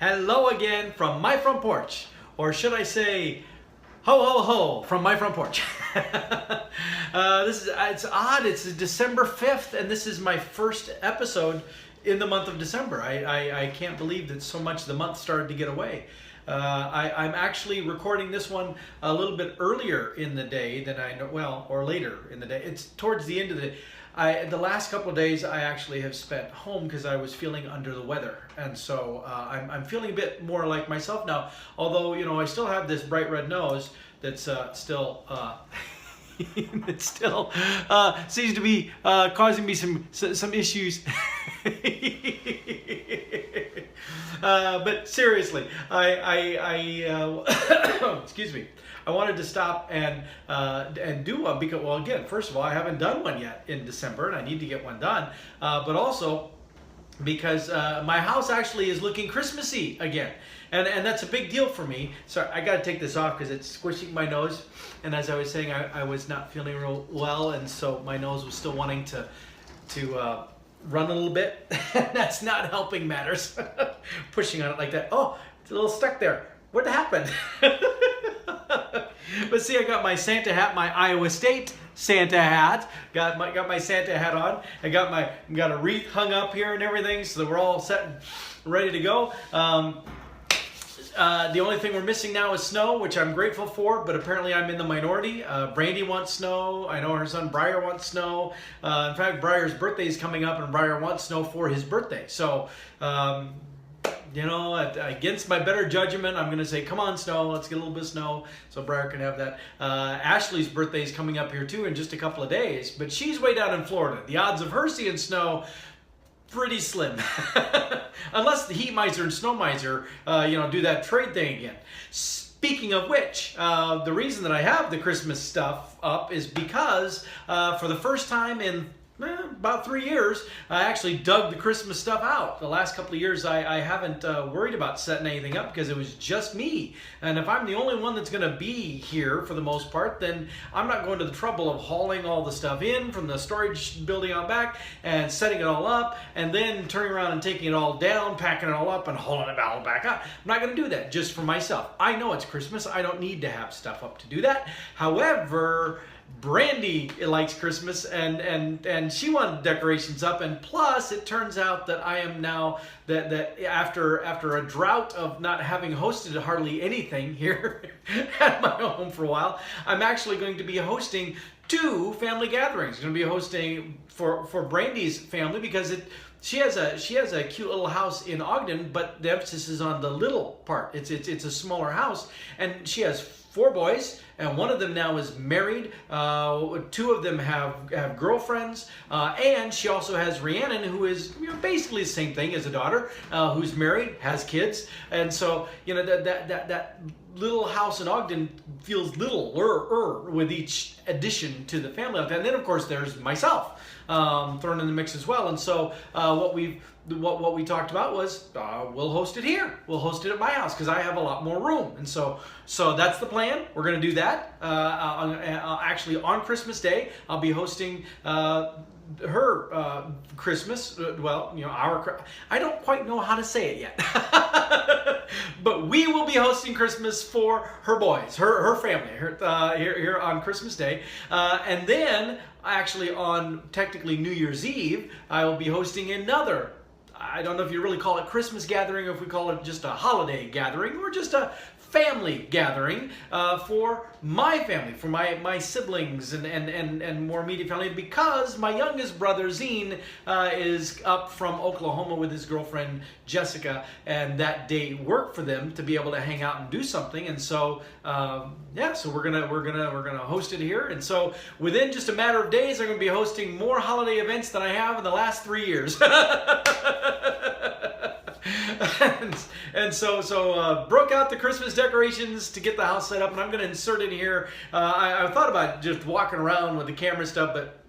Hello again from my front porch, or should I say, ho ho ho from my front porch. It's odd. It's December 5th, and this is my first episode in the month of December. I can't believe that so much of the month started to get away. I'm actually recording this one a little bit earlier in the day than I know, well, or later in the day. It's towards the end of the day. The last couple of days I actually have spent home because I was feeling under the weather, and so I'm feeling a bit more like myself now. Although, you know, I still have this bright red nose that's still that still seems to be causing me some issues. But seriously, excuse me. I wanted to stop and do one because, well, again, first of all, I haven't done one yet in December, and I need to get one done. But also because my house actually is looking Christmassy again, and that's a big deal for me. So I got to take this off because it's squishing my nose. And as I was saying, I was not feeling real well, and so my nose was still wanting to run a little bit. That's not helping matters. Pushing on it like that. Oh, it's a little stuck there. What happened? But see, I got my Santa hat, my Iowa State Santa hat. Got my Santa hat on. I got a wreath hung up here and everything, so that we're all set and ready to go. The only thing we're missing now is snow, which I'm grateful for, but apparently I'm in the minority. Brandy wants snow. I know her son Briar wants snow. In fact, Briar's birthday is coming up, and Briar wants snow for his birthday. So, you know, against my better judgment, I'm going to say, come on, snow, let's get a little bit of snow so Briar can have that. Ashley's birthday is coming up here, too, in just a couple of days, but she's way down in Florida. The odds of her seeing snow, pretty slim. Unless the heat miser and snow miser, you know, do that trade thing again. Speaking of which, the reason that I have the Christmas stuff up is because for the first time in about 3 years, I actually dug the Christmas stuff out. The last couple of years, I haven't worried about setting anything up because it was just me. And if I'm the only one that's going to be here for the most part, then I'm not going to the trouble of hauling all the stuff in from the storage building out back and setting it all up and then turning around and taking it all down, packing it all up and hauling it all back up. I'm not going to do that just for myself. I know it's Christmas. I don't need to have stuff up to do that. However, Brandy likes Christmas, and she wanted decorations up, and plus it turns out that I am now that after a drought of not having hosted hardly anything here at my home for a while, I'm actually going to be hosting 2 family gatherings. I'm going to be hosting for Brandy's family because she has a cute little house in Ogden, but the emphasis is on the little part. It's a smaller house, and she has 4 boys, and one of them now is married. 2 of them have girlfriends, and she also has Rhiannon, who is, you know, basically the same thing as a daughter, who's married, has kids, and so, you know, that little house in Ogden feels littler with each addition to the family. And then, of course, there's myself thrown in the mix as well. And so what we talked about was we'll host it here. We'll host it at my house because I have a lot more room. And so that's the plan. We're going to do that. Actually, on Christmas Day, I'll be hosting her Christmas, well, you know, I don't quite know how to say it yet. But we will be hosting Christmas for her boys, her family, here on Christmas Day. And then, actually, on technically New Year's Eve, I will be hosting another, I don't know if you really call it Christmas gathering, or if we call it just a holiday gathering, or just a family gathering for my family, for my siblings and more immediate family, because my youngest brother Zine is up from Oklahoma with his girlfriend Jessica, and that day worked for them to be able to hang out and do something. And so yeah, so we're gonna host it here. And so within just a matter of days, I'm gonna be hosting more holiday events than I have in the last 3 years. And so broke out the Christmas decorations to get the house set up, and I'm going to insert it here. I thought about just walking around with the camera stuff, but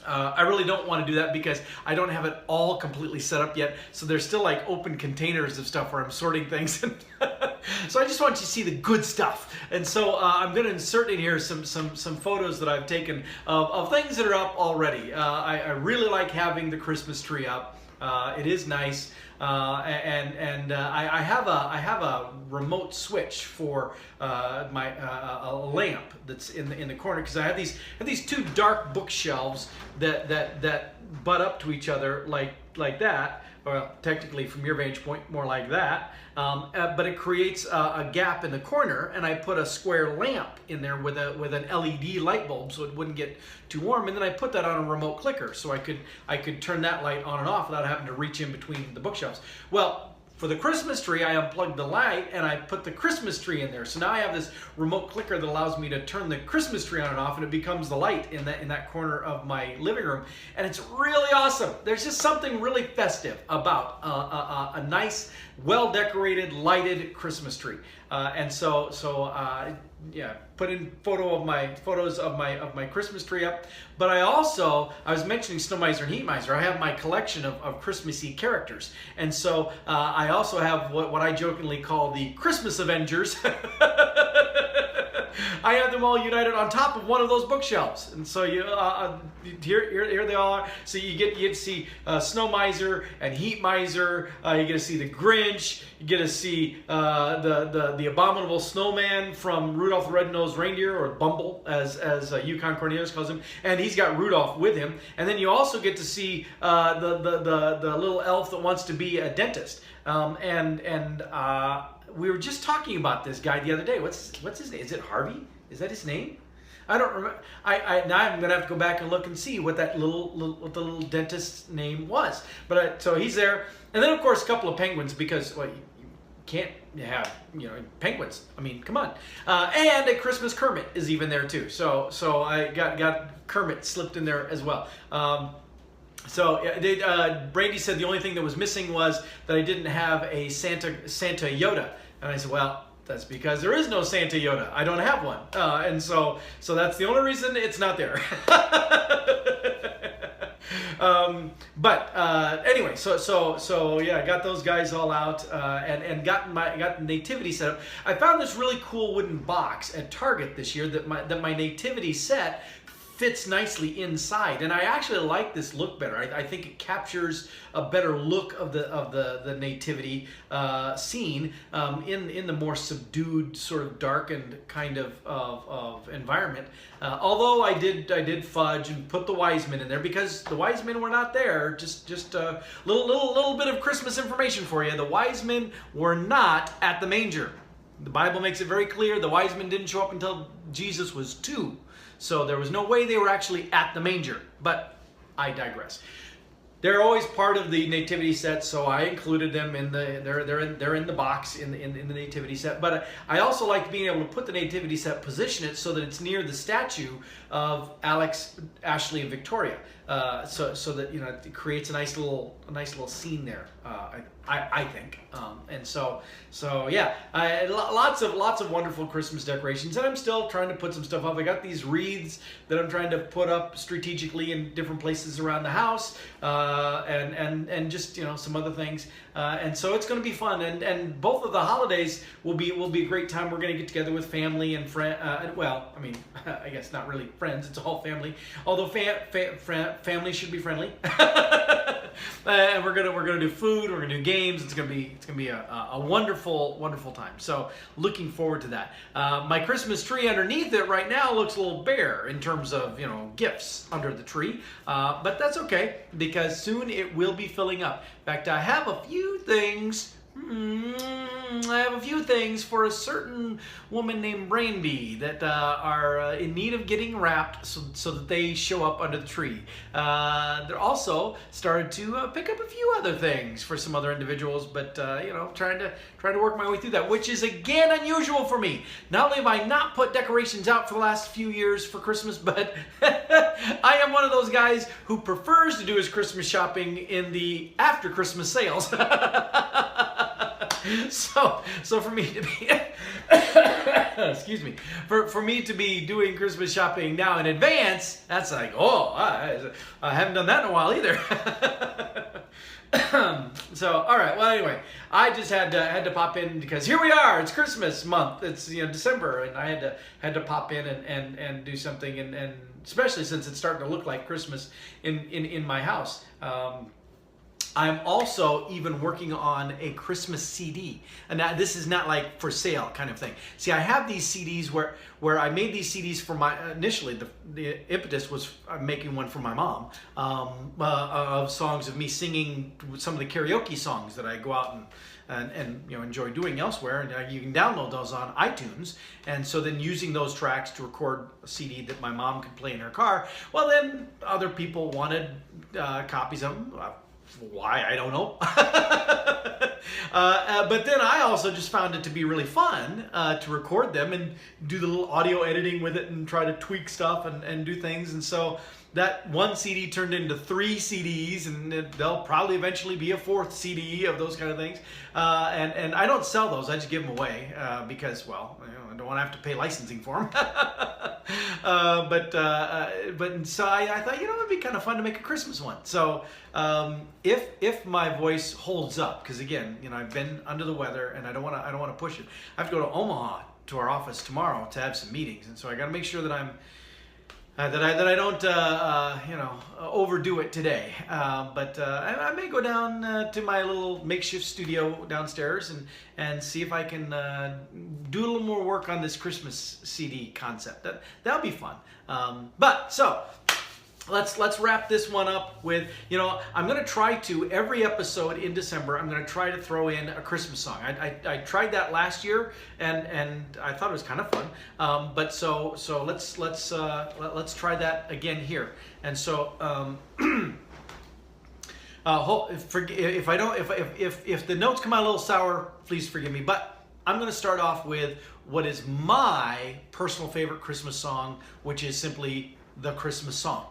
I really don't want to do that because I don't have it all completely set up yet. So there's still like open containers of stuff where I'm sorting things. So I just want you to see the good stuff. And so I'm going to insert in here some photos that I've taken of things that are up already. I really like having the Christmas tree up. It is nice, I have a remote switch for my a lamp that's in the corner, because I have these two dark bookshelves that butt up to each other like that. Well, technically from your vantage point, more like that. But it creates a gap in the corner, and I put a square lamp in there with an LED light bulb, so it wouldn't get too warm. And then I put that on a remote clicker, so I could turn that light on and off without having to reach in between the bookshelves. Well, for the Christmas tree, I unplugged the light and I put the Christmas tree in there. So now I have this remote clicker that allows me to turn the Christmas tree on and off, and it becomes the light in that corner of my living room. And it's really awesome. There's just something really festive about a nice, well-decorated, lighted Christmas tree. Yeah, put in photos of my Christmas tree up. But I was mentioning Snow Miser and Heat Miser. I have my collection of Christmassy characters, and so I also have what I jokingly call the Christmas Avengers. I have them all united on top of one of those bookshelves, and so here they all are. So you get to see Snow Miser and Heat Miser. You get to see the Grinch. You get to see the abominable snowman from Rudolph the Red-Nosed Reindeer, or Bumble, as Yukon Cornelius calls him, and he's got Rudolph with him. And then you also get to see the little elf that wants to be a dentist. We were just talking about this guy the other day. What's his name? Is it Harvey? Is that his name? I don't remember. Now I'm gonna have to go back and look and see what the little dentist's name was. But so he's there, and then of course a couple of penguins, because you can't have penguins. I mean, come on. And a Christmas Kermit is even there too. So I got Kermit slipped in there as well. Brandy said the only thing that was missing was that I didn't have a Santa Yoda, and I said, well, that's because there is no Santa Yoda. I don't have one, and so that's the only reason it's not there. Anyway, so yeah, I got those guys all out, and got the nativity set up. I found this really cool wooden box at Target this year that my nativity set fits nicely inside, and I actually like this look better. I think it captures a better look of the nativity scene in the more subdued, sort of darkened kind of environment. Although I did fudge and put the wise men in there, because the wise men were not there. Just a little bit of Christmas information for you. The wise men were not at the manger. The Bible makes it very clear the wise men didn't show up until Jesus was 2. So there was no way they were actually at the manger, but I digress. They're always part of the nativity set, so I included them in they're in the box in the nativity set. But I also like being able to put the nativity set, position it so that it's near the statue of Alex, Ashley, and Victoria, so that it creates a nice little scene there. I think, and so yeah, lots of wonderful Christmas decorations, and I'm still trying to put some stuff up. I got these wreaths that I'm trying to put up strategically in different places around the house, and just some other things, and so it's going to be fun. And both of the holidays will be a great time. We're going to get together with family and friends. Well, I mean, I guess not really friends. It's all family. Although family should be friendly. And we're gonna do food. We're gonna do games. It's gonna be a wonderful time. So looking forward to that. My Christmas tree underneath it right now looks a little bare in terms of gifts under the tree, but that's okay, because soon it will be filling up. In fact, I have a few things. I have a few things for a certain woman named Brandy that are in need of getting wrapped so that they show up under the tree. They're also started to pick up a few other things for some other individuals, but trying to work my way through that, which is again unusual for me. Not only have I not put decorations out for the last few years for Christmas, but I am one of those guys who prefers to do his Christmas shopping in the after Christmas sales. So for me to be excuse me, for me to be doing Christmas shopping now in advance, that's like, I haven't done that in a while either. So all right, well anyway, I just had to pop in because here we are. It's Christmas month. It's December, and I had to pop in and do something, and especially since it's starting to look like Christmas in my house. I'm also even working on a Christmas CD. And now, this is not like for sale kind of thing. See, I have these CDs where I made these CDs for initially the impetus was making one for my mom, of songs of me singing some of the karaoke songs that I go out and enjoy doing elsewhere, and you can download those on iTunes. And so then using those tracks to record a CD that my mom could play in her car. Well, then other people wanted copies of them. Why, I don't know. But then I also just found it to be really fun to record them and do the little audio editing with it and try to tweak stuff and do things. And so that one CD turned into 3 CDs, and there'll probably eventually be a 4th CD of those kind of things. And I don't sell those, I just give them away because, well, I don't want to have to pay licensing for them. But so I thought, it'd be kind of fun to make a Christmas one. So if my voice holds up, because again, I've been under the weather and I don't want to push it. I have to go to Omaha to our office tomorrow to have some meetings, and so I got to make sure that I'm that I don't overdo it today. But I may go down to my little makeshift studio downstairs and see if I can do a little more work on this Christmas CD concept. That'll be fun. But so let's wrap this one up with, I'm going to try to, every episode in December, I'm going to try to throw in a Christmas song. I tried that last year, and I thought it was kind of fun. But so let's try that again here. And so if the notes come out a little sour, please forgive me. But I'm going to start off with what is my personal favorite Christmas song, which is simply the Christmas song.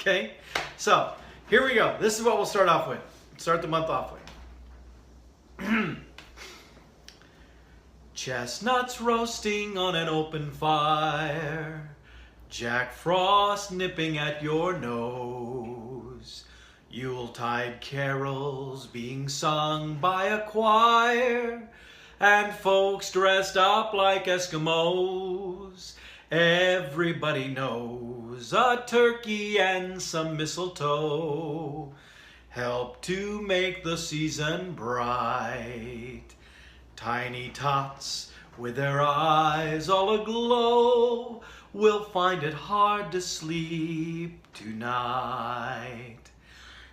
Okay, so here we go. This is what we'll start off with. Start the month off with. Chestnuts roasting on an open fire, Jack Frost nipping at your nose, Yuletide carols being sung by a choir, and folks dressed up like Eskimos. Everybody knows a turkey and some mistletoe help to make the season bright. Tiny tots with their eyes all aglow will find it hard to sleep tonight.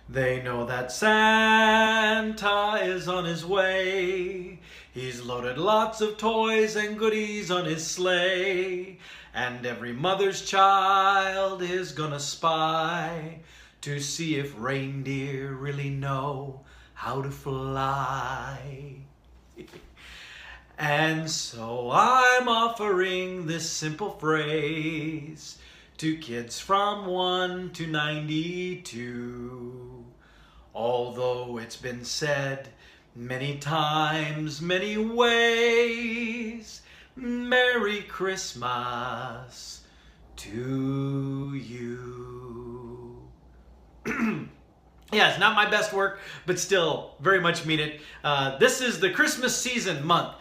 They know that Santa is on his way. He's loaded lots of toys and goodies on his sleigh. And every mother's child is gonna spy to see if reindeer really know how to fly. And so I'm offering this simple phrase to kids from 1 to 92. Although it's been said many times, many ways, Merry Christmas to you. Yeah, it's not my best work, but still very much mean it. This is the Christmas season month.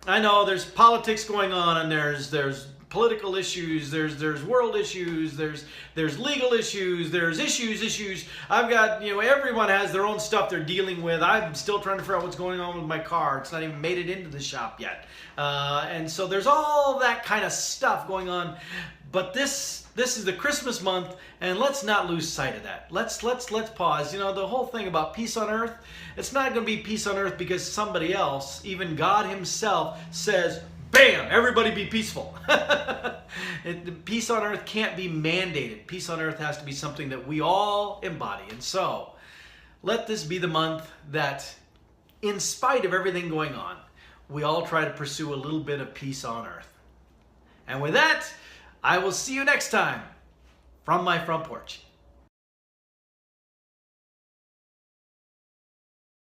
I know there's politics going on, and there's political issues, there's world issues, there's legal issues, there's issues. I've got, everyone has their own stuff they're dealing with. I'm still trying to figure out what's going on with my car. It's not even made it into the shop yet. And so there's all that kind of stuff going on. But this is the Christmas month, and let's not lose sight of that. Let's pause. The whole thing about peace on earth, it's not going to be peace on earth because somebody else, even God himself, says, bam, everybody be peaceful. Peace on earth can't be mandated. Peace on earth has to be something that we all embody. And so, let this be the month that, in spite of everything going on, we all try to pursue a little bit of peace on earth. And with that, I will see you next time from my front porch.